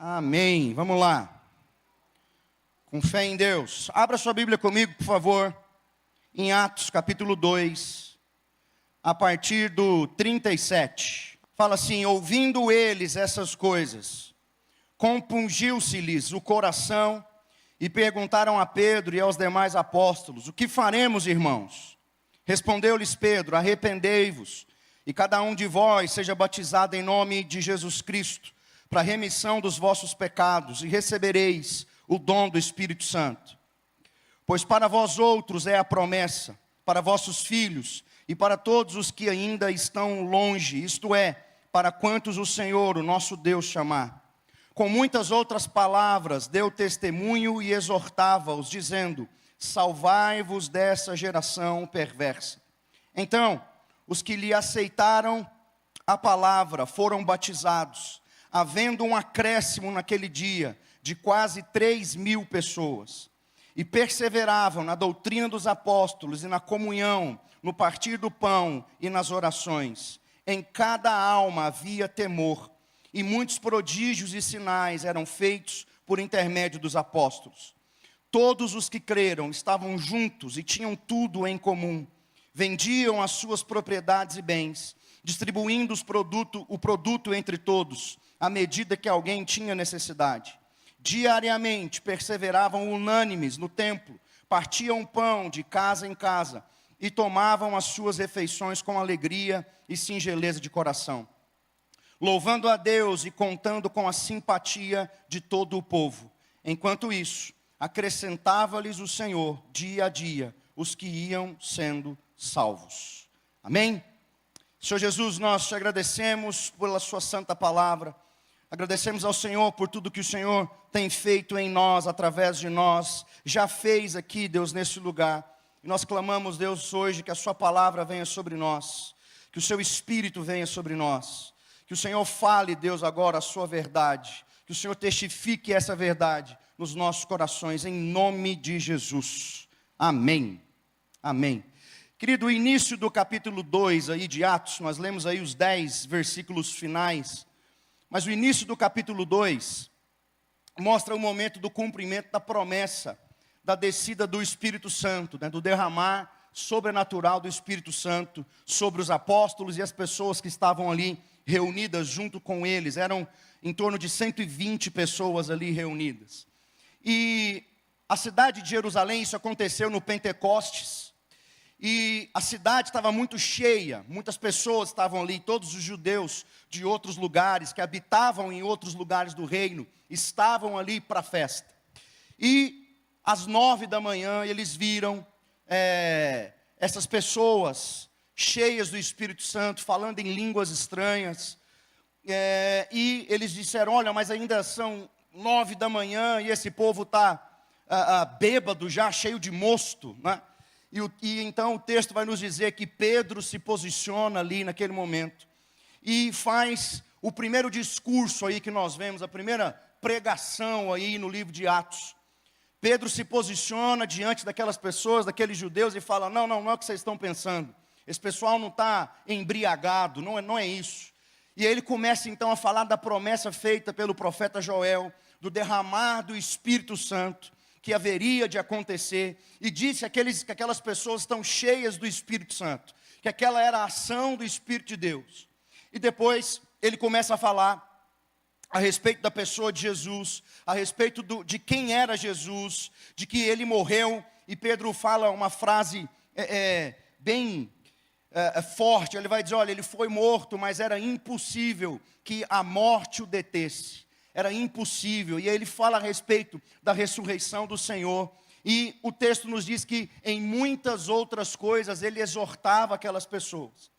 Amém. Vamos lá. Com fé em Deus. Abra sua Bíblia comigo, por favor. Em Atos, capítulo 2. A partir do 37. Fala assim: ouvindo eles essas coisas, compungiu-se-lhes o coração e perguntaram a Pedro e aos demais apóstolos: o que faremos, irmãos? Respondeu-lhes Pedro: arrependei-vos, e cada um de vós seja batizado em nome de Jesus Cristo, para a remissão dos vossos pecados, e recebereis o dom do Espírito Santo. Pois para vós outros é a promessa, para vossos filhos, e para todos os que ainda estão longe, isto é, para quantos o Senhor, o nosso Deus, chamar. Com muitas outras palavras deu testemunho e exortava-os, dizendo: salvai-vos dessa geração perversa. Então, os que lhe aceitaram a palavra foram batizados, havendo um acréscimo naquele dia de quase 3.000 pessoas. E perseveravam na doutrina dos apóstolos e na comunhão, no partir do pão e nas orações. Em cada alma havia temor, e muitos prodígios e sinais eram feitos por intermédio dos apóstolos. Todos os que creram estavam juntos e tinham tudo em comum. Vendiam as suas propriedades e bens, distribuindo o produto entre todos, à medida que alguém tinha necessidade. Diariamente perseveravam unânimes no templo, partiam pão de casa em casa e tomavam as suas refeições com alegria e singeleza de coração, louvando a Deus e contando com a simpatia de todo o povo. Enquanto isso, acrescentava-lhes o Senhor dia a dia os que iam sendo salvos. Amém? Senhor Jesus, nós te agradecemos pela sua santa palavra. Agradecemos ao Senhor por tudo que o Senhor tem feito em nós, através de nós. Já fez aqui, Deus, nesse lugar. E nós clamamos, Deus, hoje que a sua palavra venha sobre nós, que o seu Espírito venha sobre nós, que o Senhor fale, Deus, agora a sua verdade, que o Senhor testifique essa verdade nos nossos corações, em nome de Jesus. Amém. Amém. Querido, o início do capítulo 2 aí de Atos, nós lemos aí os 10 versículos finais, mas o início do capítulo 2 mostra o momento do cumprimento da promessa, da descida do Espírito Santo, do derramar sobrenatural do Espírito Santo sobre os apóstolos e as pessoas que estavam ali reunidas junto com eles. Eram em torno de 120 pessoas ali reunidas. E a cidade de Jerusalém, isso aconteceu no Pentecostes, e a cidade estava muito cheia, muitas pessoas estavam ali, todos os judeus de outros lugares, que habitavam em outros lugares do reino, estavam ali para a festa. E às 9 da manhã eles viram essas pessoas cheias do Espírito Santo, falando em línguas estranhas, e eles disseram: olha, mas ainda são 9 da manhã e esse povo está bêbado já, cheio de mosto, né? E então o texto vai nos dizer que Pedro se posiciona ali naquele momento e faz o primeiro discurso aí que nós vemos, a primeira pregação aí no livro de Atos. Pedro se posiciona diante daquelas pessoas, daqueles judeus, e fala: não é o que vocês estão pensando, esse pessoal não está embriagado, não é isso. E aí ele começa então a falar da promessa feita pelo profeta Joel, do derramar do Espírito Santo, que haveria de acontecer, e disse que aquelas pessoas estão cheias do Espírito Santo, que aquela era a ação do Espírito de Deus. E depois ele começa a falar a respeito da pessoa de Jesus, a respeito de quem era Jesus, de que ele morreu, e Pedro fala uma frase bem forte. Ele vai dizer: olha, ele foi morto, mas era impossível que a morte o detesse. Era impossível. E aí ele fala a respeito da ressurreição do Senhor. E o texto nos diz que em muitas outras coisas ele exortava aquelas pessoas,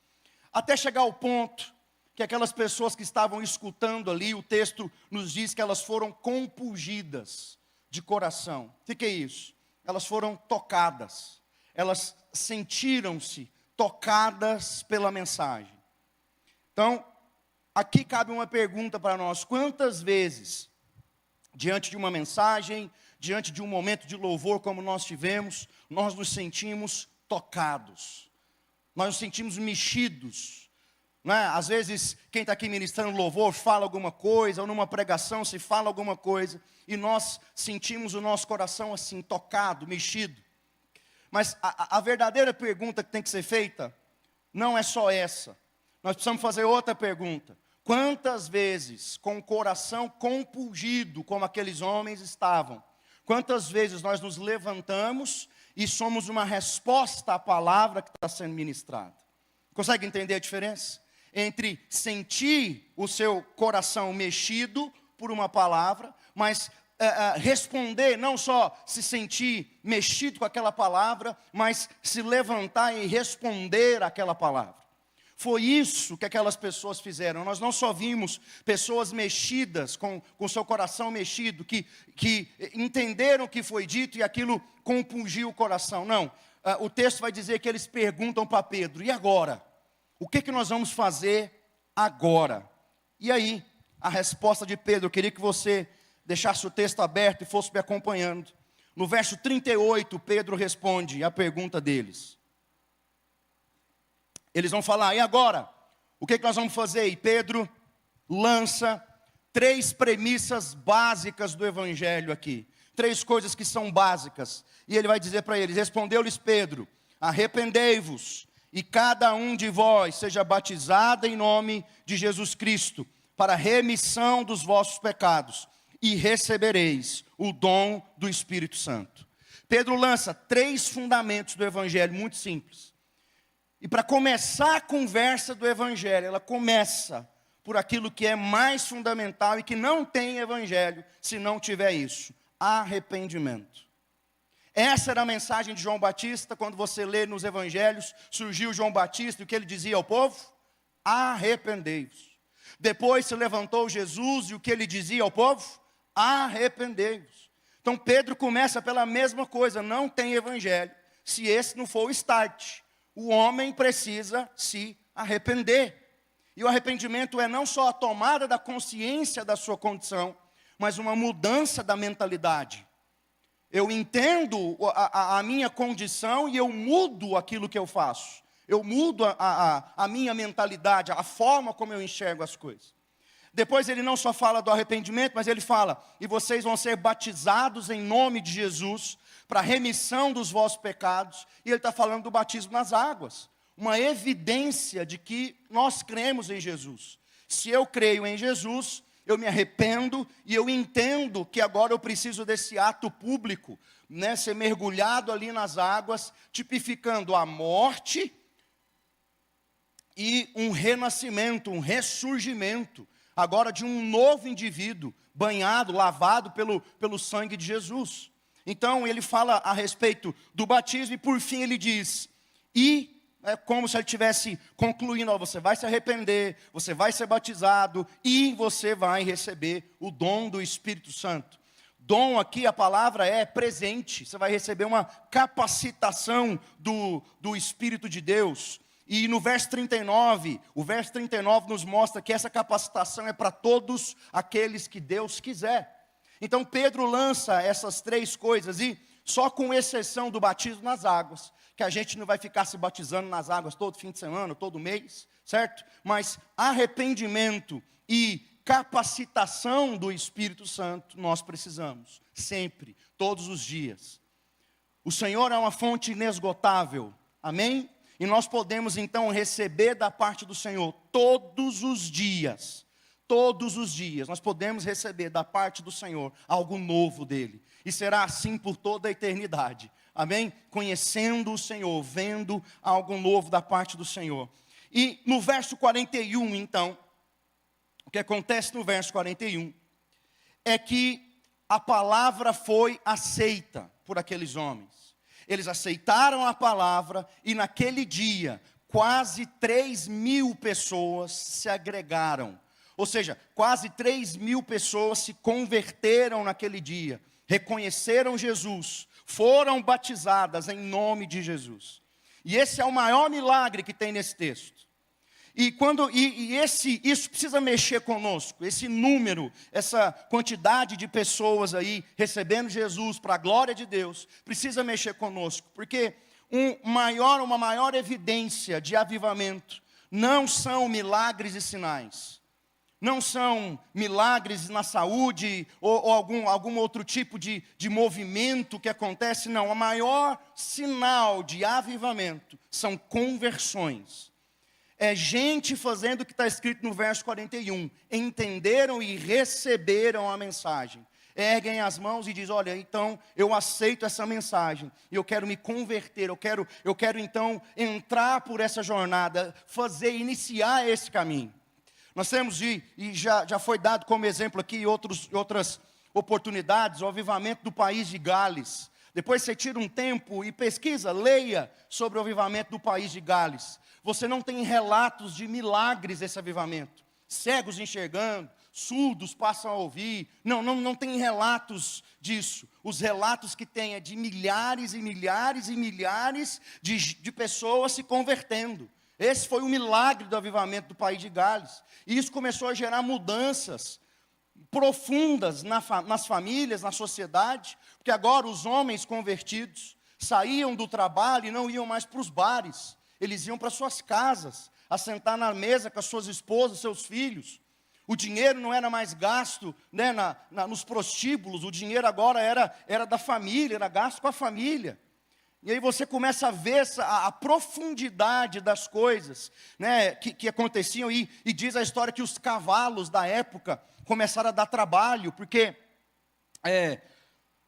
até chegar ao ponto que aquelas pessoas que estavam escutando ali, o texto nos diz que elas foram compungidas de coração. O que é isso? Elas foram tocadas, elas sentiram-se tocadas pela mensagem. Então, aqui cabe uma pergunta para nós: quantas vezes, diante de uma mensagem, diante de um momento de louvor como nós tivemos, nós nos sentimos tocados, nós nos sentimos mexidos, né? Às vezes, quem está aqui ministrando louvor fala alguma coisa, ou numa pregação se fala alguma coisa, e nós sentimos o nosso coração assim, tocado, mexido. Mas a verdadeira pergunta que tem que ser feita, não é só essa. Nós precisamos fazer outra pergunta. Quantas vezes, com o coração compungido, como aqueles homens estavam, quantas vezes nós nos levantamos e somos uma resposta à palavra que está sendo ministrada? Consegue entender a diferença? Entre sentir o seu coração mexido por uma palavra, mas responder, não só se sentir mexido com aquela palavra, mas se levantar e responder àquela palavra. Foi isso que aquelas pessoas fizeram. Nós não só vimos pessoas mexidas, com seu coração mexido, que entenderam o que foi dito e aquilo compungiu o coração. Não, o texto vai dizer que eles perguntam para Pedro, e agora? O que nós vamos fazer agora? E aí, a resposta de Pedro, eu queria que você deixasse o texto aberto e fosse me acompanhando. No verso 38, Pedro responde a pergunta deles. Eles vão falar, e agora? O que nós vamos fazer? E Pedro lança 3 premissas básicas do Evangelho aqui. 3 coisas que são básicas. E ele vai dizer para eles, respondeu-lhes Pedro, arrependei-vos, e cada um de vós seja batizado em nome de Jesus Cristo, para a remissão dos vossos pecados, e recebereis o dom do Espírito Santo. Pedro lança 3 fundamentos do Evangelho, muito simples. E para começar a conversa do Evangelho, ela começa por aquilo que é mais fundamental e que não tem Evangelho se não tiver isso: arrependimento. Essa era a mensagem de João Batista. Quando você lê nos Evangelhos, surgiu João Batista e o que ele dizia ao povo? Arrependei-vos. Depois se levantou Jesus e o que ele dizia ao povo? Arrependei-vos. Então Pedro começa pela mesma coisa, não tem Evangelho se esse não for o start. O homem precisa se arrepender. E o arrependimento é não só a tomada da consciência da sua condição, mas uma mudança da mentalidade. Eu entendo a minha condição e eu mudo aquilo que eu faço. Eu mudo a minha mentalidade, a forma como eu enxergo as coisas. Depois ele não só fala do arrependimento, mas ele fala, e vocês vão ser batizados em nome de Jesus, para a remissão dos vossos pecados. E ele está falando do batismo nas águas. Uma evidência de que nós cremos em Jesus. Se eu creio em Jesus, eu me arrependo e eu entendo que agora eu preciso desse ato público, né, ser mergulhado ali nas águas, tipificando a morte e um renascimento, um ressurgimento, agora de um novo indivíduo, banhado, lavado pelo sangue de Jesus. Então ele fala a respeito do batismo e por fim ele diz, é como se ele estivesse concluindo, ó, você vai se arrepender, você vai ser batizado e você vai receber o dom do Espírito Santo. Dom aqui, a palavra é presente, você vai receber uma capacitação do Espírito de Deus. E no verso 39, o verso 39 nos mostra que essa capacitação é para todos aqueles que Deus quiser. Então Pedro lança essas 3 coisas e só com exceção do batismo nas águas, que a gente não vai ficar se batizando nas águas todo fim de semana, todo mês, certo? Mas arrependimento e capacitação do Espírito Santo nós precisamos, sempre, todos os dias. O Senhor é uma fonte inesgotável, amém? E nós podemos então receber da parte do Senhor todos os dias, nós podemos receber da parte do Senhor algo novo dEle. E será assim por toda a eternidade. Amém? Conhecendo o Senhor, vendo algo novo da parte do Senhor. E no verso 41, então, o que acontece no verso 41 é que a palavra foi aceita por aqueles homens. Eles aceitaram a palavra e naquele dia, quase 3.000 pessoas se agregaram. Ou seja, quase 3.000 pessoas se converteram naquele dia, reconheceram Jesus, foram batizadas em nome de Jesus. E esse é o maior milagre que tem nesse texto. Isso precisa mexer conosco, esse número, essa quantidade de pessoas aí recebendo Jesus para a glória de Deus, precisa mexer conosco, porque uma maior evidência de avivamento não são milagres e sinais. Não são milagres na saúde ou algum outro tipo de movimento que acontece, não. O maior sinal de avivamento são conversões. É gente fazendo o que está escrito no verso 41. Entenderam e receberam a mensagem. Erguem as mãos e dizem, olha, então eu aceito essa mensagem. E eu quero me converter, eu quero então entrar por essa jornada, iniciar esse caminho. Nós temos, e já foi dado como exemplo aqui, outras oportunidades, o avivamento do país de Gales. Depois você tira um tempo e pesquisa, leia sobre o avivamento do país de Gales. Você não tem relatos de milagres desse avivamento. Cegos enxergando, surdos passam a ouvir. Não tem relatos disso. Os relatos que tem é de milhares e milhares e milhares de pessoas se convertendo. Esse foi o milagre do avivamento do país de Gales. E isso começou a gerar mudanças profundas nas famílias, na sociedade, porque agora os homens convertidos saíam do trabalho e não iam mais para os bares. Eles iam para suas casas, a sentar na mesa com as suas esposas, seus filhos. O dinheiro não era mais gasto, né, nos prostíbulos, o dinheiro agora era da família, era gasto com a família. E aí você começa a ver a profundidade das coisas, né, que aconteciam. E diz a história que os cavalos da época começaram a dar trabalho, porque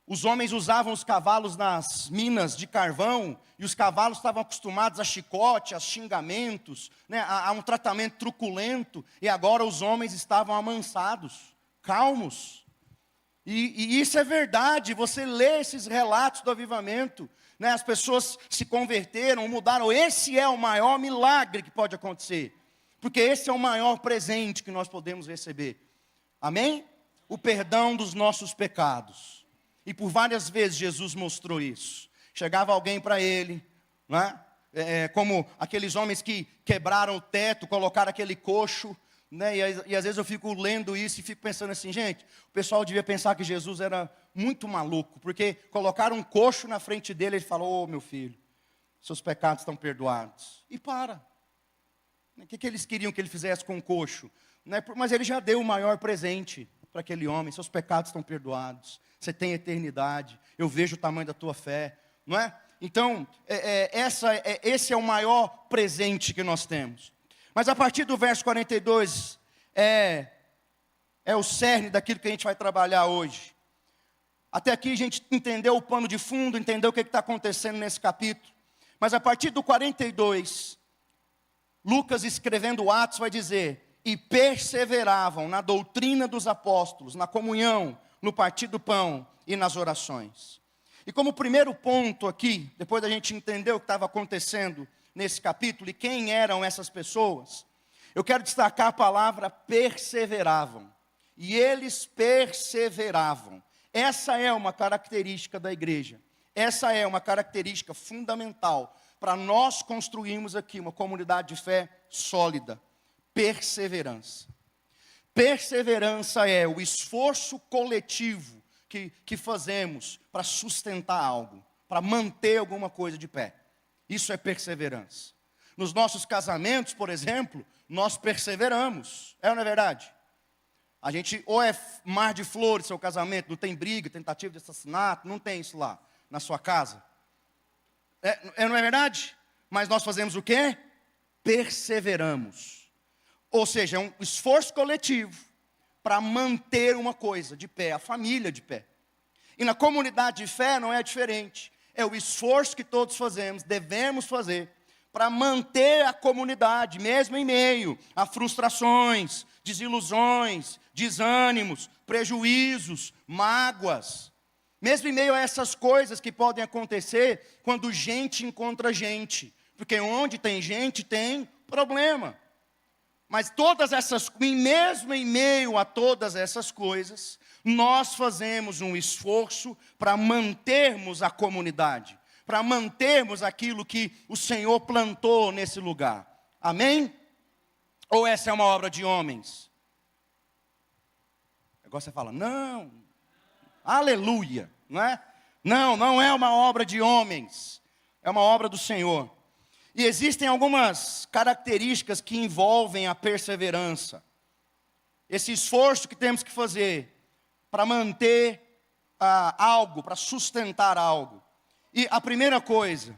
os homens usavam os cavalos nas minas de carvão, e os cavalos estavam acostumados a chicote, a xingamentos, né, a um tratamento truculento, e agora os homens estavam amansados, calmos. E isso é verdade, você lê esses relatos do avivamento, né, as pessoas se converteram, mudaram. Esse é o maior milagre que pode acontecer, porque esse é o maior presente que nós podemos receber. Amém? O perdão dos nossos pecados. E por várias vezes Jesus mostrou isso. Chegava alguém para ele, né? Como aqueles homens que quebraram o teto, colocaram aquele coxo, né? E às vezes eu fico lendo isso e fico pensando assim, gente, o pessoal devia pensar que Jesus era muito maluco, porque colocaram um coxo na frente dele e ele falou, ô meu filho, seus pecados estão perdoados. E para. O que eles queriam que ele fizesse com o coxo? Mas ele já deu o maior presente para aquele homem, seus pecados estão perdoados, você tem eternidade, eu vejo o tamanho da tua fé, não é? Então, esse é o maior presente que nós temos. Mas a partir do verso 42, é o cerne daquilo que a gente vai trabalhar hoje. Até aqui a gente entendeu o pano de fundo, entendeu o que está acontecendo nesse capítulo. Mas a partir do 42, Lucas escrevendo Atos vai dizer, e perseveravam na doutrina dos apóstolos, na comunhão, no partir do pão e nas orações. E como primeiro ponto aqui, depois da gente entender o que estava acontecendo nesse capítulo e quem eram essas pessoas, eu quero destacar a palavra perseveravam. E eles perseveravam. Essa é uma característica da igreja. Essa é uma característica fundamental para nós construirmos aqui uma comunidade de fé sólida. Perseverança. Perseverança é o esforço coletivo que fazemos para sustentar algo, para manter alguma coisa de pé. Isso é perseverança. Nos nossos casamentos, por exemplo, nós perseveramos. É ou não é verdade? A gente, ou é mar de flores seu casamento, não tem briga, tentativa de assassinato, não tem isso lá na sua casa. Não é verdade? Mas nós fazemos o quê? Perseveramos. Ou seja, é um esforço coletivo para manter uma coisa de pé, a família de pé. E na comunidade de fé não é diferente. É o esforço que todos fazemos, devemos fazer, para manter a comunidade, mesmo em meio a frustrações, desilusões, desânimos, prejuízos, mágoas. Mesmo em meio a essas coisas que podem acontecer quando gente encontra gente. Porque onde tem gente, tem problema. Mas mesmo em meio a todas essas coisas, nós fazemos um esforço para mantermos a comunidade, para mantermos aquilo que o Senhor plantou nesse lugar. Amém? Ou essa é uma obra de homens? Agora você fala, não, aleluia, não é? Não é uma obra de homens, é uma obra do Senhor. E existem algumas características que envolvem a perseverança. Esse esforço que temos que fazer para manter algo, para sustentar algo. E a primeira coisa,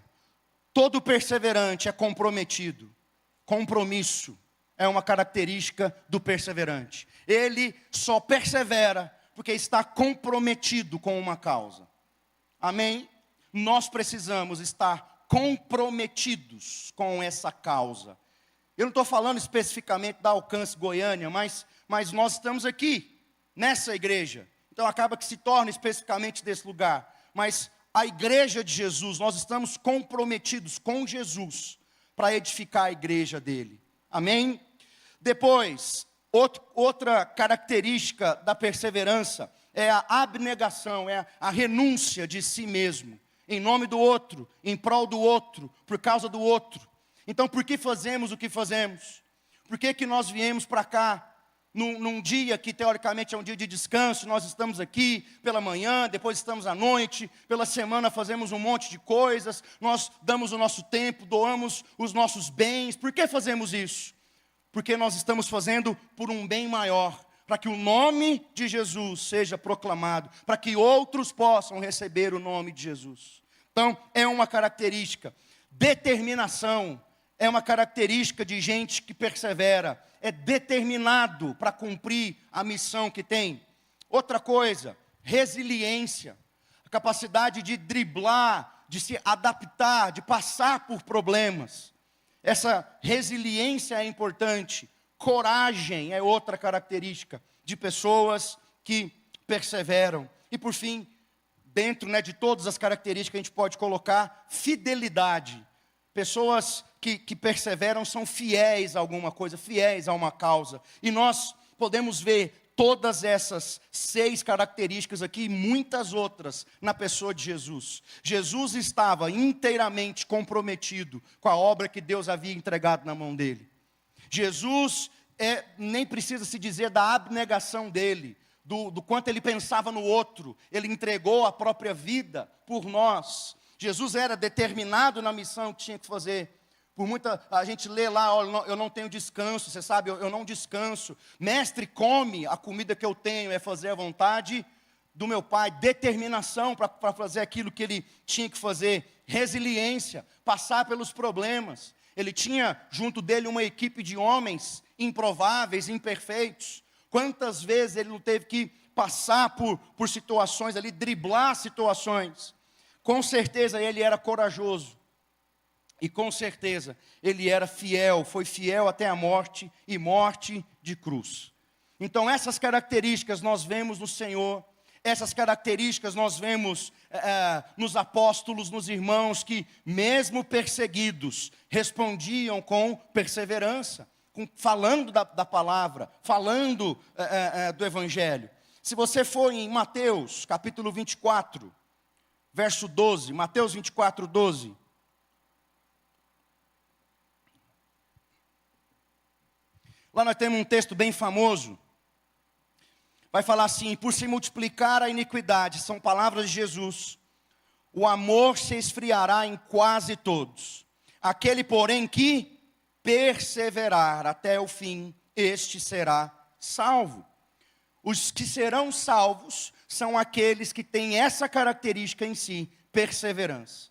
todo perseverante é comprometido. Compromisso é uma característica do perseverante. Ele só persevera porque está comprometido com uma causa. Amém? Nós precisamos estar comprometidos com essa causa. Eu não estou falando especificamente da Alcance Goiânia, mas nós estamos aqui, nessa igreja. Então acaba que se torna especificamente desse lugar. Mas a igreja de Jesus, nós estamos comprometidos com Jesus para edificar a igreja dele. Amém? Depois, outra característica da perseverança é a abnegação, é a renúncia de si mesmo. Em nome do outro, em prol do outro, por causa do outro. Então, por que fazemos o que fazemos? Por que nós viemos para cá, num dia que teoricamente é um dia de descanso, nós estamos aqui pela manhã, depois estamos à noite, pela semana fazemos um monte de coisas, nós damos o nosso tempo, doamos os nossos bens. Por que fazemos isso? Porque nós estamos fazendo por um bem maior, para que o nome de Jesus seja proclamado, para que outros possam receber o nome de Jesus. Então, é uma característica. Determinação é uma característica de gente que persevera, é determinado para cumprir a missão que tem. Outra coisa, resiliência, a capacidade de driblar, de se adaptar, de passar por problemas. Essa resiliência é importante. Coragem é outra característica de pessoas que perseveram. E por fim, dentro de todas as características que a gente pode colocar, fidelidade. Pessoas que perseveram são fiéis a alguma coisa, fiéis a uma causa. E nós podemos ver todas essas 6 características aqui e muitas outras na pessoa de Jesus. Jesus estava inteiramente comprometido com a obra que Deus havia entregado na mão dele. Jesus, nem precisa se dizer da abnegação dele, do quanto ele pensava no outro. Ele entregou a própria vida por nós. Jesus era determinado na missão que tinha que fazer. A gente lê lá, eu não tenho descanso, você sabe, eu não descanso. Mestre, come, a comida que eu tenho é fazer a vontade do meu Pai. Determinação para fazer aquilo que ele tinha que fazer. Resiliência, passar pelos problemas. Ele tinha junto dele uma equipe de homens improváveis, imperfeitos. Quantas vezes ele não teve que passar por situações ali, driblar situações. Com certeza ele era corajoso. E com certeza ele era fiel, foi fiel até a morte e morte de cruz. Então essas características nós vemos no Senhor. Essas características nós vemos nos apóstolos, nos irmãos que, mesmo perseguidos, respondiam com perseverança, falando da palavra, falando do Evangelho. Se você for em Mateus, capítulo 24, verso 12, Mateus 24, 12. Lá nós temos um texto bem famoso. Vai falar assim: por se multiplicar a iniquidade, são palavras de Jesus, o amor se esfriará em quase todos. Aquele, porém, que perseverar até o fim, este será salvo. Os que serão salvos são aqueles que têm essa característica em si, perseverança.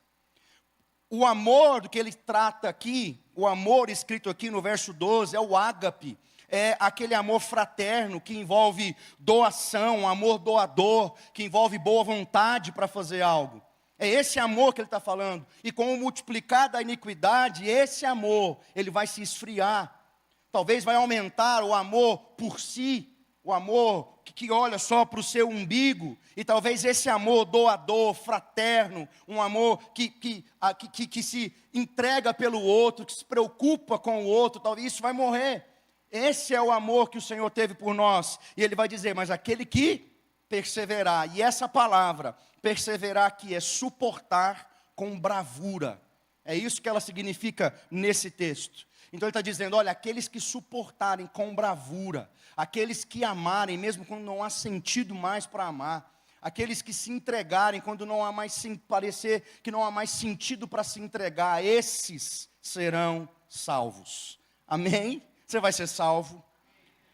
O amor do que ele trata aqui, o amor escrito aqui no verso 12, é o ágape. É aquele amor fraterno que envolve doação, um amor doador, que envolve boa vontade para fazer algo. É esse amor que ele está falando. E com o multiplicar da iniquidade, esse amor, ele vai se esfriar. Talvez vai aumentar o amor por si, o amor que olha só para o seu umbigo. E talvez esse amor doador, fraterno, um amor que se entrega pelo outro, que se preocupa com o outro, talvez isso vai morrer. Esse é o amor que o Senhor teve por nós. E ele vai dizer, mas aquele que perseverar. E essa palavra, perseverar aqui, é suportar com bravura. É isso que ela significa nesse texto. Então ele está dizendo, olha, aqueles que suportarem com bravura, aqueles que amarem, mesmo quando não há sentido mais para amar, aqueles que se entregarem quando não há mais parecer que não há mais sentido para se entregar, esses serão salvos. Amém? Você vai ser salvo.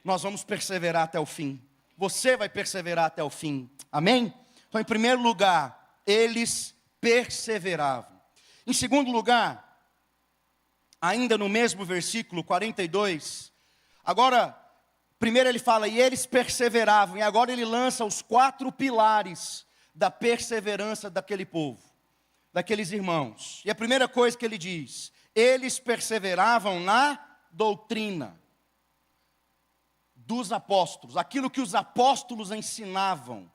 Nós vamos perseverar até o fim. Você vai perseverar até o fim. Amém? Então, em primeiro lugar, eles perseveravam. Em segundo lugar, ainda no mesmo versículo 42, agora, primeiro ele fala, e eles perseveravam, e agora ele lança os 4 pilares da perseverança daquele povo, daqueles irmãos. E a primeira coisa que ele diz, eles perseveravam na doutrina dos apóstolos, aquilo que os apóstolos ensinavam.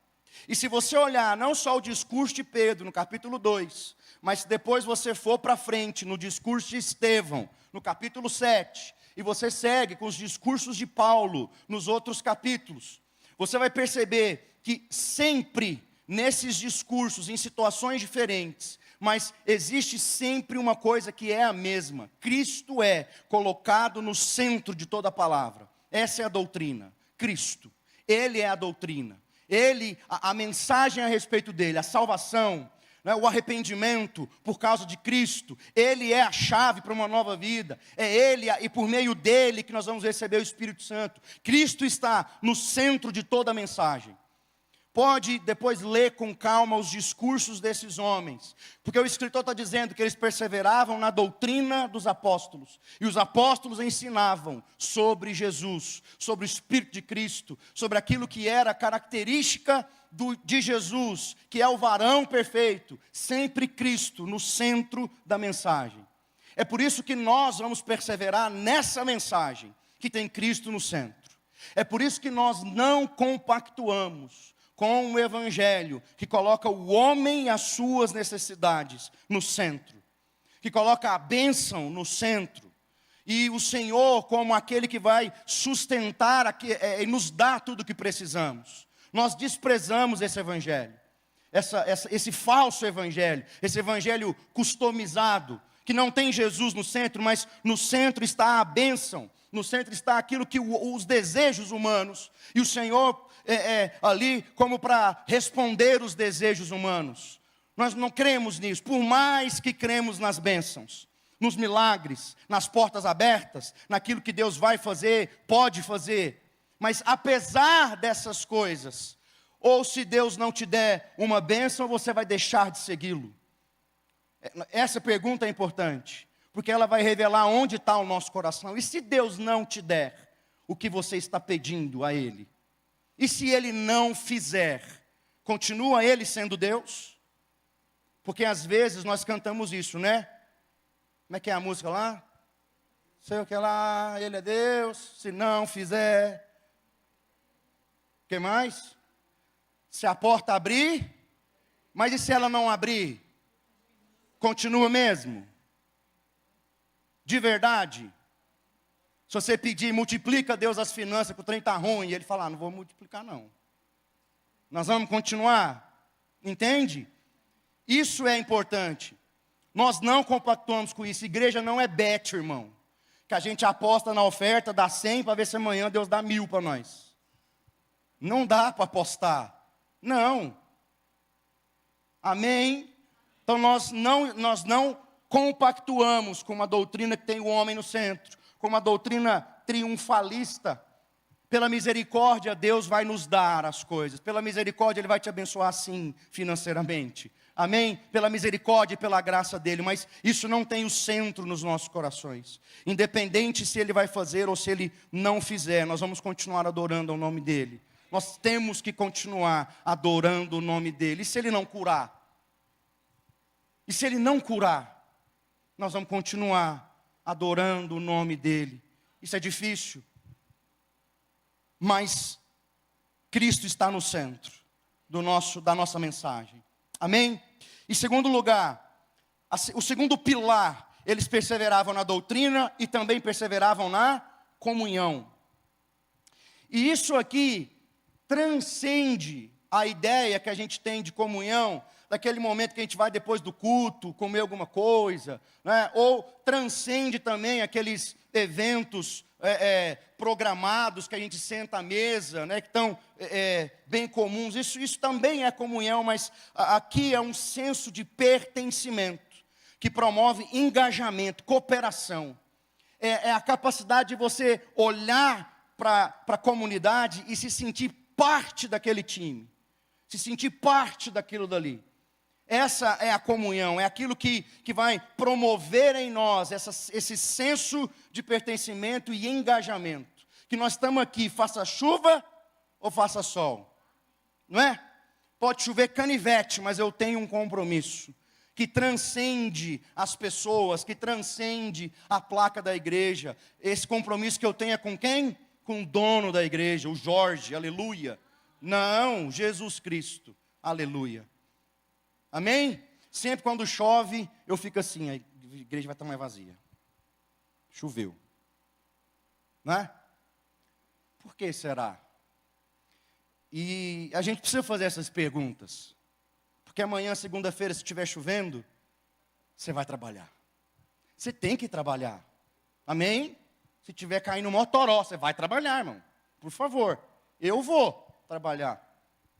E se você olhar não só o discurso de Pedro, no capítulo 2, mas se depois você for para frente, no discurso de Estevão, no capítulo 7, e você segue com os discursos de Paulo, nos outros capítulos, você vai perceber que sempre, nesses discursos, em situações diferentes, mas existe sempre uma coisa que é a mesma. Cristo é colocado no centro de toda a palavra. Essa é a doutrina, Cristo. Ele é a doutrina. Ele, a mensagem a respeito dele, a salvação, né, o arrependimento por causa de Cristo, Ele é a chave para uma nova vida, é Ele e por meio dEle que nós vamos receber o Espírito Santo. Cristo está no centro de toda a mensagem. Pode depois ler com calma os discursos desses homens, porque o escritor está dizendo que eles perseveravam na doutrina dos apóstolos, e os apóstolos ensinavam sobre Jesus, sobre o Espírito de Cristo, sobre aquilo que era a característica de Jesus, que é o varão perfeito, sempre Cristo no centro da mensagem. É por isso que nós vamos perseverar nessa mensagem, que tem Cristo no centro. É por isso que nós não compactuamos com o evangelho, que coloca o homem e as suas necessidades no centro, que coloca a bênção no centro, e o Senhor como aquele que vai sustentar e nos dar tudo o que precisamos. Nós desprezamos esse evangelho, esse falso evangelho, esse evangelho customizado, que não tem Jesus no centro, mas no centro está a bênção, no centro está aquilo que os desejos humanos, e o Senhor ali como para responder os desejos humanos. Nós não cremos nisso, por mais que cremos nas bênçãos, nos milagres, nas portas abertas, naquilo que Deus vai fazer, pode fazer. Mas apesar dessas coisas, ou se Deus não te der uma bênção, você vai deixar de segui-lo. Essa pergunta é importante, porque ela vai revelar onde está o nosso coração. E se Deus não te der o que você está pedindo a Ele? E se Ele não fizer, continua Ele sendo Deus? Porque às vezes nós cantamos isso, né? Como é que é a música lá? Sei o que lá, Ele é Deus, se não fizer. O que mais? Se a porta abrir, mas e se ela não abrir? Continua mesmo? De verdade? Se você pedir, multiplica a Deus as finanças, que o trem está ruim, e Ele falar, não vou multiplicar não. Nós vamos continuar, entende? Isso é importante. Nós não compactuamos com isso. Igreja não é bet, irmão. Que a gente aposta na oferta, dá 100 para ver se amanhã Deus dá 1000 para nós. Não dá para apostar. Não. Amém? Então nós não compactuamos com uma doutrina que tem o homem no centro, com uma doutrina triunfalista. Pela misericórdia, Deus vai nos dar as coisas. Pela misericórdia, Ele vai te abençoar sim, financeiramente. Amém? Pela misericórdia e pela graça dEle. Mas isso não tem o centro nos nossos corações. Independente se Ele vai fazer ou se Ele não fizer, nós vamos continuar adorando o nome dEle. Nós temos que continuar adorando o nome dEle. E se Ele não curar? E se Ele não curar? Nós vamos continuar adorando o nome dEle. Isso é difícil. Mas Cristo está no centro da nossa mensagem. Amém? Em segundo lugar, o segundo pilar, eles perseveravam na doutrina e também perseveravam na comunhão. E isso aqui transcende a ideia que a gente tem de comunhão, daquele momento que a gente vai depois do culto, comer alguma coisa, né? Ou transcende também aqueles eventos programados, que a gente senta à mesa, né, que estão bem comuns. Isso também é comunhão, mas aqui é um senso de pertencimento, que promove engajamento, cooperação. É a capacidade de você olhar para a comunidade e se sentir parte daquele time, se sentir parte daquilo dali. Essa é a comunhão, é aquilo que vai promover em nós esse senso de pertencimento e engajamento. Que nós estamos aqui, faça chuva ou faça sol, não é? Pode chover canivete, mas eu tenho um compromisso que transcende as pessoas, que transcende a placa da igreja. Esse compromisso que eu tenho é com quem? Com o dono da igreja, o Jorge, aleluia. Não, Jesus Cristo, aleluia. Amém? Sempre quando chove, eu fico assim, a igreja vai estar mais vazia. Choveu. Não é? Por que será? E a gente precisa fazer essas perguntas. Porque amanhã, segunda-feira, se estiver chovendo, você vai trabalhar. Você tem que trabalhar. Amém? Se estiver caindo motoró, você vai trabalhar, irmão. Por favor. Eu vou trabalhar.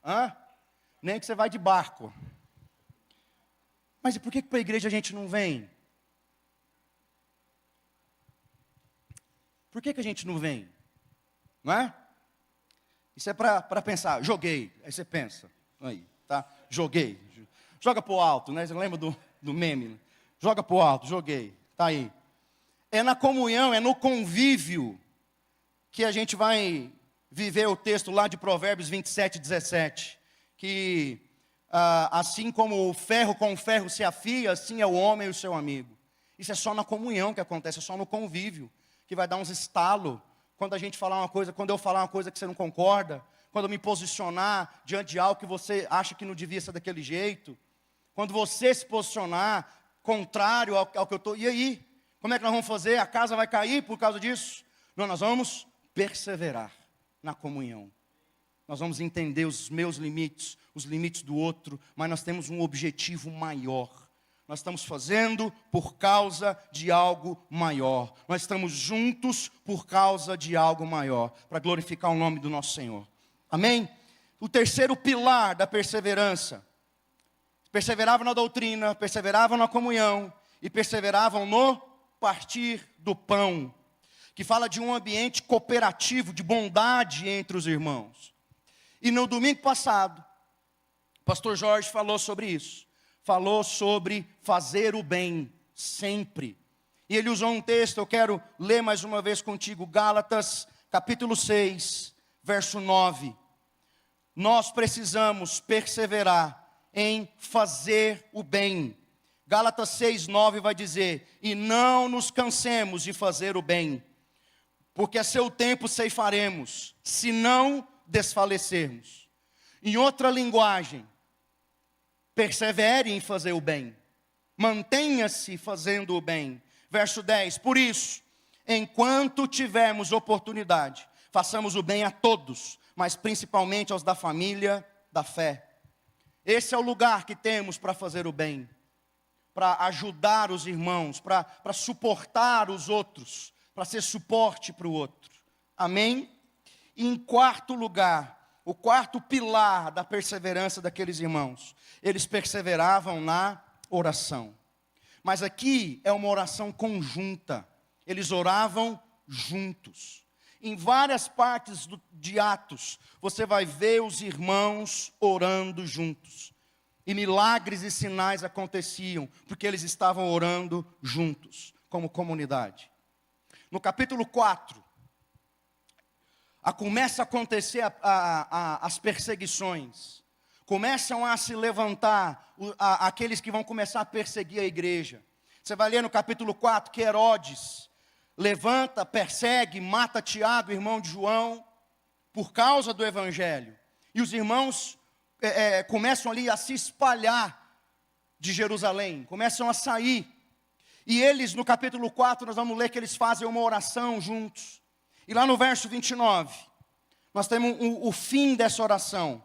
Hã? Nem que você vai de barco. Mas e por que para a igreja a gente não vem? Por que a gente não vem? Não é? Isso é para pensar. Joguei. Aí você pensa. Aí, tá? Joguei. Joga para o alto, né? Você lembra do meme? Né? Joga para o alto, joguei. Tá aí. É na comunhão, é no convívio que a gente vai viver o texto lá de Provérbios 27, 17. Que assim como o ferro com o ferro se afia, assim é o homem e o seu amigo. Isso é só na comunhão que acontece, é só no convívio, que vai dar uns estalos, quando a gente falar uma coisa, quando eu falar uma coisa que você não concorda, quando eu me posicionar diante de algo que você acha que não devia ser daquele jeito, quando você se posicionar contrário ao que eu estou, e aí? Como é que nós vamos fazer? A casa vai cair por causa disso? Não, nós vamos perseverar na comunhão. Nós vamos entender os meus limites, os limites do outro, mas nós temos um objetivo maior. Nós estamos fazendo por causa de algo maior. Nós estamos juntos por causa de algo maior, para glorificar o nome do nosso Senhor. Amém? O terceiro pilar da perseverança. Perseveravam na doutrina, perseveravam na comunhão e perseveravam no partir do pão, que fala de um ambiente cooperativo, de bondade entre os irmãos. E no domingo passado, o pastor Jorge falou sobre isso. Falou sobre fazer o bem sempre. E ele usou um texto, eu quero ler mais uma vez contigo, Gálatas, capítulo 6, verso 9. Nós precisamos perseverar em fazer o bem. Gálatas 6, 9 vai dizer: e não nos cansemos de fazer o bem, porque a seu tempo ceifaremos, se não desfalecermos. Em outra linguagem, persevere em fazer o bem, mantenha-se fazendo o bem. Verso 10, por isso, enquanto tivermos oportunidade, façamos o bem a todos, mas principalmente aos da família da fé. Esse é o lugar que temos para fazer o bem, para ajudar os irmãos, para suportar os outros, para ser suporte para o outro. Amém? E em quarto lugar, o quarto pilar da perseverança daqueles irmãos, eles perseveravam na oração. Mas aqui é uma oração conjunta, eles oravam juntos. Em várias partes de Atos, você vai ver os irmãos orando juntos. E milagres e sinais aconteciam, porque eles estavam orando juntos, como comunidade. No capítulo 4, começa a acontecer as perseguições. Começam a se levantar aqueles que vão começar a perseguir a igreja. Você vai ler no capítulo 4 que Herodes levanta, persegue, mata Tiago, irmão de João, por causa do evangelho. E os irmãos começam ali a se espalhar de Jerusalém, começam a sair. E eles, no capítulo 4, nós vamos ler que eles fazem uma oração juntos. E lá no verso 29, nós temos o fim dessa oração.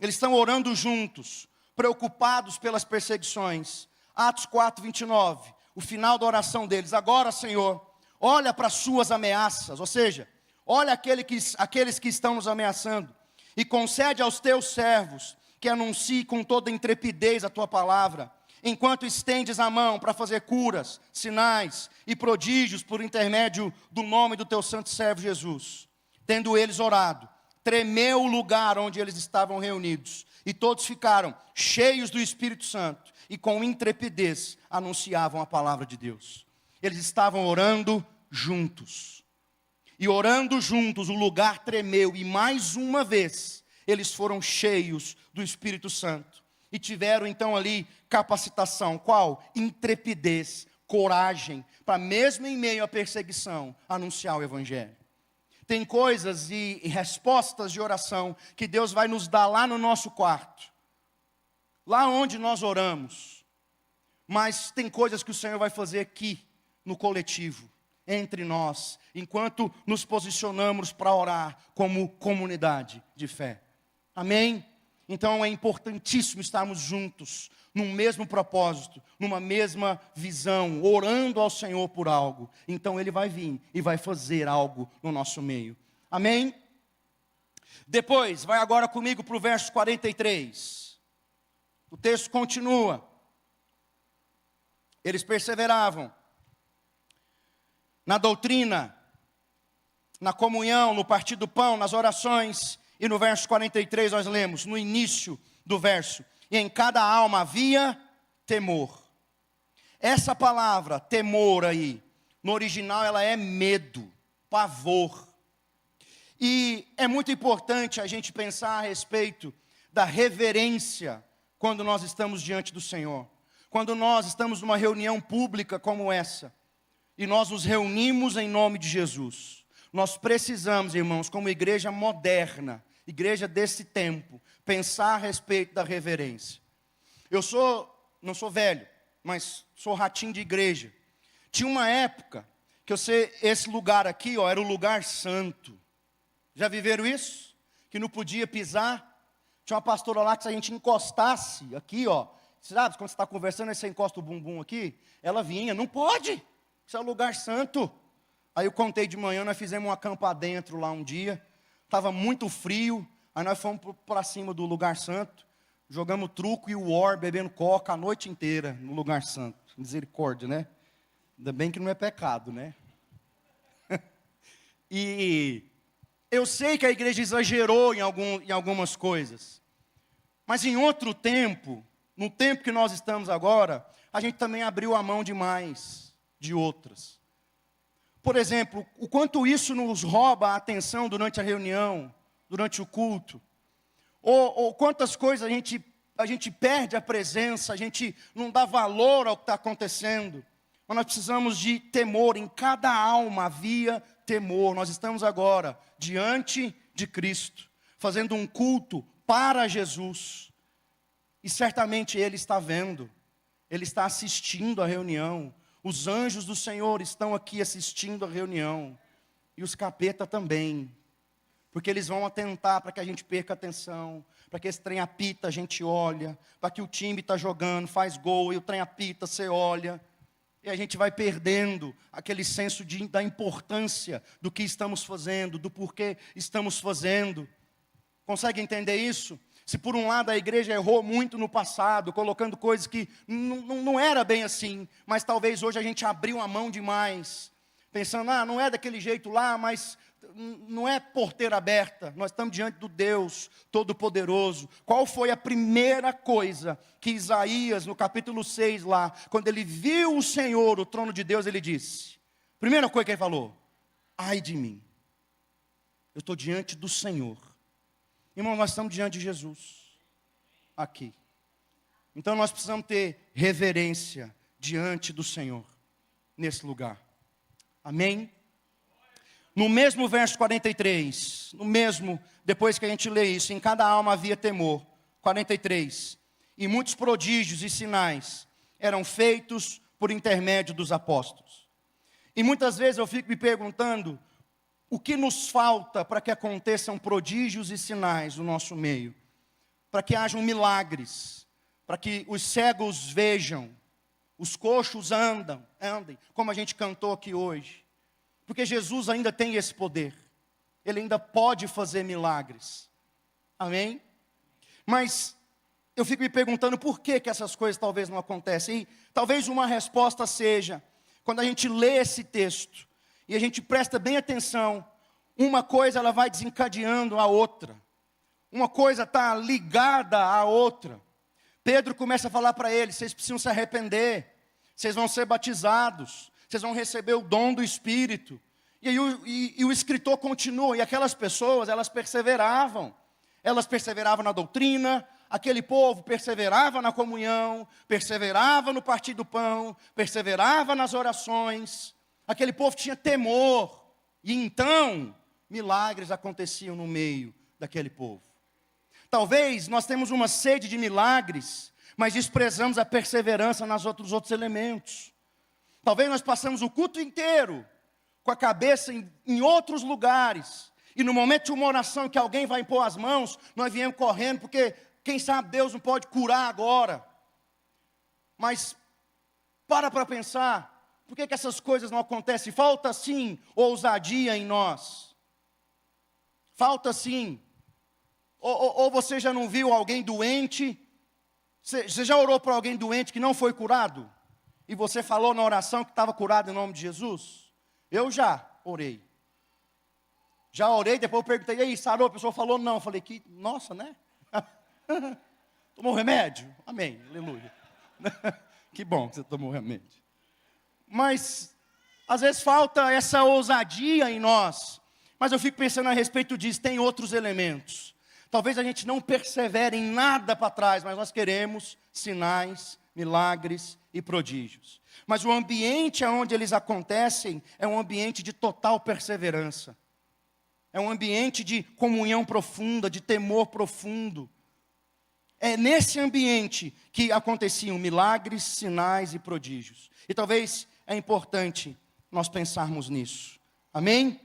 Eles estão orando juntos, preocupados pelas perseguições. Atos 4, 29, o final da oração deles. Agora, Senhor, olha para as suas ameaças, ou seja, olha aqueles que estão nos ameaçando, e concede aos teus servos que anunciem com toda intrepidez a tua palavra, enquanto estendes a mão para fazer curas, sinais e prodígios por intermédio do nome do teu santo servo Jesus. Tendo eles orado, tremeu o lugar onde eles estavam reunidos, e todos ficaram cheios do Espírito Santo, e com intrepidez anunciavam a palavra de Deus. Eles estavam orando juntos. E orando juntos, o lugar tremeu, e mais uma vez, eles foram cheios do Espírito Santo. E tiveram então ali capacitação, qual? Intrepidez, coragem, para mesmo em meio à perseguição, anunciar o Evangelho. Tem coisas e respostas de oração que Deus vai nos dar lá no nosso quarto, lá onde nós oramos. Mas tem coisas que o Senhor vai fazer aqui, no coletivo, entre nós, enquanto nos posicionamos para orar como comunidade de fé. Amém? Então é importantíssimo estarmos juntos, num mesmo propósito, numa mesma visão, orando ao Senhor por algo. Então Ele vai vir e vai fazer algo no nosso meio. Amém? Depois, vai agora comigo para o verso 43. O texto continua. Eles perseveravam na doutrina, na comunhão, no partir do pão, nas orações. E no verso 43 nós lemos, no início do verso, e em cada alma havia temor. Essa palavra, temor aí, no original ela é medo, pavor. E é muito importante a gente pensar a respeito da reverência quando nós estamos diante do Senhor. Quando nós estamos numa reunião pública como essa, e nós nos reunimos em nome de Jesus. Nós precisamos, irmãos, como igreja moderna, igreja desse tempo, pensar a respeito da reverência. Não sou velho, mas sou ratinho de igreja. Tinha uma época que esse lugar aqui, ó, era o lugar santo. Já viveram isso? Que não podia pisar. Tinha uma pastora lá que se a gente encostasse aqui, ó, sabe, quando você está conversando, aí você encosta o bumbum aqui, ela vinha, não pode. Isso é um lugar santo. Aí eu contei de manhã, nós fizemos um acampar dentro lá um dia. Estava muito frio. Aí nós fomos para cima do lugar santo. Jogamos truco e war, bebendo coca a noite inteira no lugar santo. Misericórdia, né? Ainda bem que não é pecado, né? E eu sei que a igreja exagerou em algumas coisas. Mas em outro tempo, no tempo que nós estamos agora, a gente também abriu a mão demais de outras. Por exemplo, o quanto isso nos rouba a atenção durante a reunião, durante o culto. Ou quantas coisas a gente perde a presença, a gente não dá valor ao que está acontecendo. Mas nós precisamos de temor, em cada alma havia temor. Nós estamos agora diante de Cristo, fazendo um culto para Jesus. E certamente Ele está vendo, Ele está assistindo a reunião. Os anjos do Senhor estão aqui assistindo a reunião. E os capeta também. Porque eles vão atentar para que a gente perca a atenção. Para que esse trem apita, a gente olha. Para que o time está jogando, faz gol, e o trem apita, você olha. E a gente vai perdendo aquele senso da importância do que estamos fazendo, do porquê estamos fazendo. Consegue entender isso? Se por um lado a igreja errou muito no passado, colocando coisas que não era bem assim, mas talvez hoje a gente abriu a mão demais, pensando, não é daquele jeito lá, mas não é porteira aberta, nós estamos diante do Deus Todo-Poderoso. Qual foi a primeira coisa que Isaías, no capítulo 6 lá, quando ele viu o Senhor, o trono de Deus, ele disse? Primeira coisa que ele falou, ai de mim, eu estou diante do Senhor. Irmão, nós estamos diante de Jesus, aqui. Então nós precisamos ter reverência diante do Senhor, nesse lugar. Amém? No mesmo verso 43, depois que a gente lê isso, em cada alma havia temor, 43. E muitos prodígios e sinais eram feitos por intermédio dos apóstolos. E muitas vezes eu fico me perguntando, o que nos falta para que aconteçam prodígios e sinais no nosso meio? Para que hajam milagres, para que os cegos vejam, os coxos andem, como a gente cantou aqui hoje. Porque Jesus ainda tem esse poder. Ele ainda pode fazer milagres. Amém? Mas eu fico me perguntando por que essas coisas talvez não acontecem. E talvez uma resposta seja, quando a gente lê esse texto, e a gente presta bem atenção, uma coisa ela vai desencadeando a outra. Uma coisa está ligada à outra. Pedro começa a falar para eles, vocês precisam se arrepender, vocês vão ser batizados, vocês vão receber o dom do Espírito. E aí o escritor continua, e aquelas pessoas, elas perseveravam na doutrina, aquele povo perseverava na comunhão, perseverava no partir do pão, perseverava nas orações, aquele povo tinha temor, e então milagres aconteciam no meio daquele povo. Talvez nós temos uma sede de milagres, mas desprezamos a perseverança nos outros elementos. Talvez nós passamos o culto inteiro com a cabeça em outros lugares, e no momento de uma oração que alguém vai impor as mãos, nós viemos correndo, porque quem sabe Deus não pode curar agora. Mas para pensar, por que essas coisas não acontecem? Falta sim ousadia em nós. Falta sim. Ou você já não viu alguém doente? Você já orou para alguém doente que não foi curado? E você falou na oração que estava curado em nome de Jesus? Eu já orei. Já orei, depois eu perguntei, e aí, sarou? A pessoa falou não. Eu falei, nossa, né? Tomou remédio? Amém, aleluia. Que bom que você tomou remédio. Mas, às vezes falta essa ousadia em nós. Mas eu fico pensando a respeito disso, tem outros elementos. Talvez a gente não persevere em nada para trás, mas nós queremos sinais, milagres e prodígios. Mas o ambiente onde eles acontecem é um ambiente de total perseverança. É um ambiente de comunhão profunda, de temor profundo. É nesse ambiente que aconteciam milagres, sinais e prodígios. E talvez é importante nós pensarmos nisso. Amém?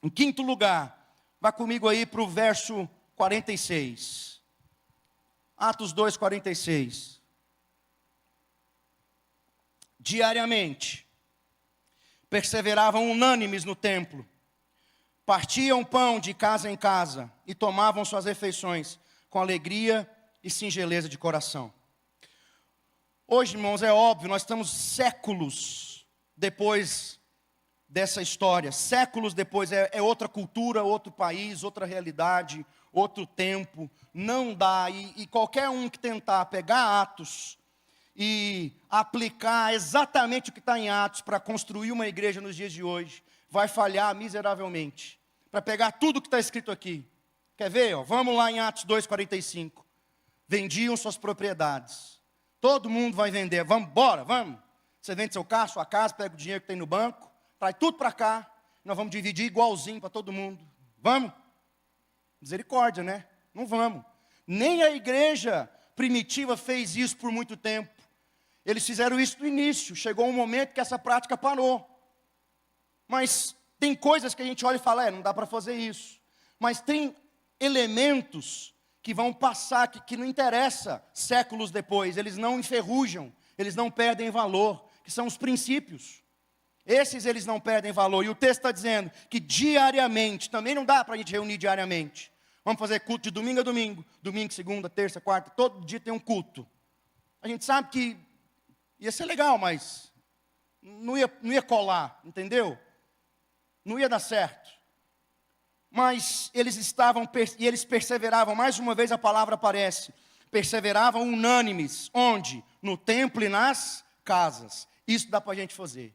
Em quinto lugar, vá comigo aí para o verso 46. Atos 2, 46. Diariamente, perseveravam unânimes no templo, partiam pão de casa em casa e tomavam suas refeições com alegria e singeleza de coração. Hoje, irmãos, é óbvio, nós estamos séculos depois dessa história, séculos depois, é outra cultura, outro país, outra realidade, outro tempo, não dá, e qualquer um que tentar pegar Atos e aplicar exatamente o que está em Atos para construir uma igreja nos dias de hoje, vai falhar miseravelmente, para pegar tudo que está escrito aqui. Quer ver? Ó? Vamos lá em Atos 2,45. Vendiam suas propriedades. Todo mundo vai vender. Vamos, bora, vamos. Você vende seu carro, sua casa, pega o dinheiro que tem no banco, traz tudo para cá, nós vamos dividir igualzinho para todo mundo. Vamos? Misericórdia, né? Não vamos. Nem a igreja primitiva fez isso por muito tempo. Eles fizeram isso no início. Chegou um momento que essa prática parou. Mas tem coisas que a gente olha e fala, não dá para fazer isso. Mas tem elementos que vão passar, que não interessa séculos depois. Eles não enferrujam, eles não perdem valor, que são os princípios. Esses eles não perdem valor. E o texto está dizendo que diariamente, também não dá para a gente reunir diariamente. Vamos fazer culto de domingo a domingo. Domingo, segunda, terça, quarta, todo dia tem um culto. A gente sabe que ia ser legal, mas não ia colar, entendeu? Não ia dar certo. Mas eles perseveravam, mais uma vez a palavra aparece. Perseveravam unânimes. Onde? No templo e nas casas. Isso dá para a gente fazer.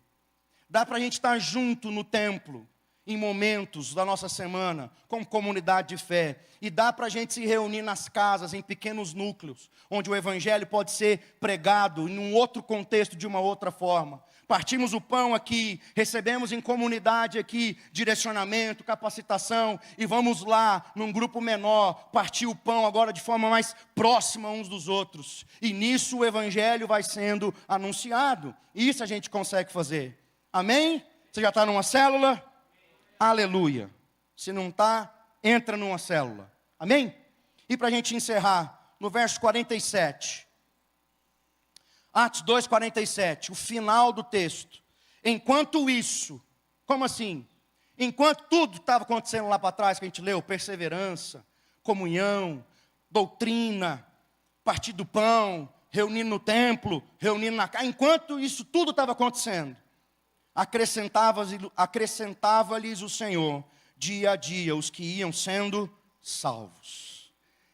Dá para a gente estar junto no templo, em momentos da nossa semana, como comunidade de fé. E dá para a gente se reunir nas casas, em pequenos núcleos, onde o evangelho pode ser pregado em um outro contexto, de uma outra forma. Partimos o pão aqui, recebemos em comunidade aqui direcionamento, capacitação, e vamos lá, num grupo menor, partir o pão agora de forma mais próxima uns dos outros. E nisso o evangelho vai sendo anunciado. Isso a gente consegue fazer. Amém? Você já está numa célula? Aleluia. Se não está, entra numa célula. Amém? E para a gente encerrar, no verso 47. Atos 2,47, o final do texto. Enquanto isso, Como assim? Enquanto tudo estava acontecendo lá para trás, que a gente leu, perseverança, comunhão, doutrina, partir do pão, reunindo no templo, reunindo na casa, enquanto isso tudo estava acontecendo, acrescentava-lhes o Senhor, dia a dia, os que iam sendo salvos.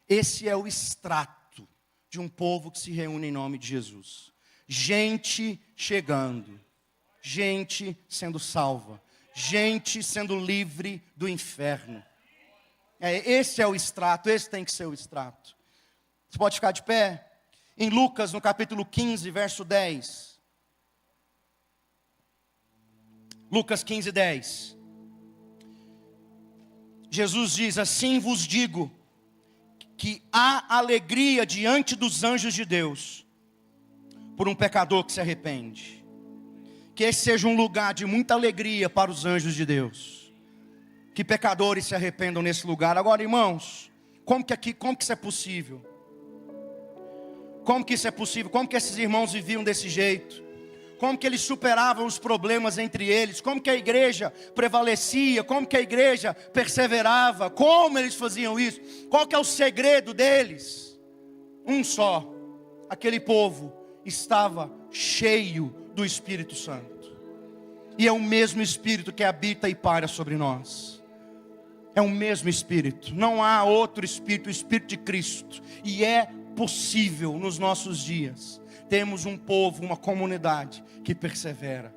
Esse é o extrato de um povo que se reúne em nome de Jesus. Gente chegando, gente sendo salva, gente sendo livre do inferno. Esse é o extrato, esse tem que ser o extrato. Você pode ficar de pé? Em Lucas, no capítulo 15, verso 10. Lucas 15, 10. Jesus diz: assim vos digo, que há alegria diante dos anjos de Deus, por um pecador que se arrepende. Que esse seja um lugar de muita alegria para os anjos de Deus. Que pecadores se arrependam nesse lugar. Agora, irmãos, como que isso é possível? Como que isso é possível? Como que esses irmãos viviam desse jeito? Como que eles superavam os problemas entre eles? Como que a igreja prevalecia? Como que a igreja perseverava? Como eles faziam isso? Qual que é o segredo deles? Um só: aquele povo estava cheio do Espírito Santo. E é o mesmo Espírito que habita e paira sobre nós. É o mesmo Espírito. Não há outro Espírito, o Espírito de Cristo. E é possível nos nossos dias termos um povo, uma comunidade que persevera,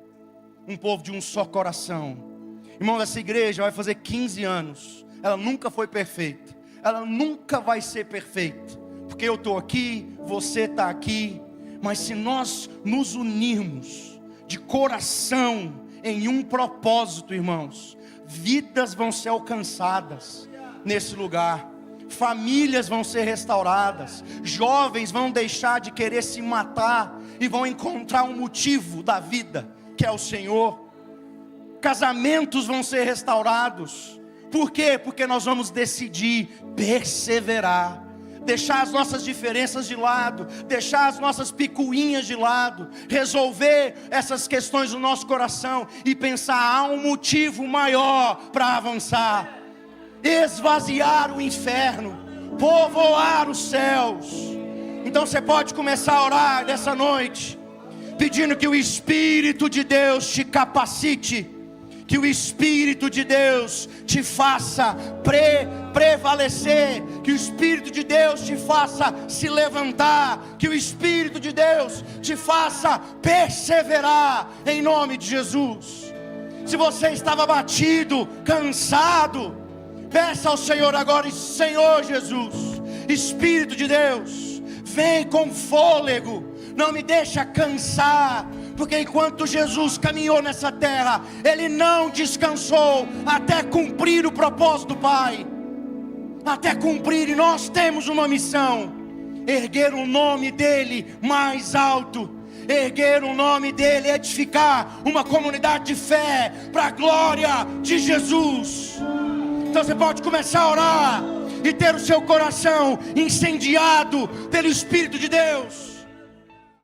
um povo de um só coração. Irmão, essa igreja vai fazer 15 anos. Ela nunca foi perfeita, ela nunca vai ser perfeita, porque eu estou aqui, você está aqui. Mas se nós nos unirmos de coração em um propósito, irmãos, vidas vão ser alcançadas nesse lugar. Famílias vão ser restauradas, jovens vão deixar de querer se matar e vão encontrar um motivo da vida, que é o Senhor. Casamentos vão ser restaurados. Por quê? Porque nós vamos decidir perseverar, deixar as nossas diferenças de lado, deixar as nossas picuinhas de lado, resolver essas questões no nosso coração e pensar: há um motivo maior para avançar. Esvaziar o inferno, povoar os céus. Então você pode começar a orar nessa noite, pedindo que o Espírito de Deus te capacite, que o Espírito de Deus te faça prevalecer, que o Espírito de Deus te faça se levantar, que o Espírito de Deus te faça perseverar, em nome de Jesus. Se você estava abatido, cansado, peça ao Senhor agora: Senhor Jesus, Espírito de Deus, vem com fôlego, não me deixa cansar, porque enquanto Jesus caminhou nessa terra, Ele não descansou até cumprir o propósito do Pai, até cumprir. E nós temos uma missão: erguer o nome dEle mais alto, erguer o nome dEle, edificar uma comunidade de fé para a glória de Jesus. Então você pode começar a orar e ter o seu coração incendiado pelo Espírito de Deus.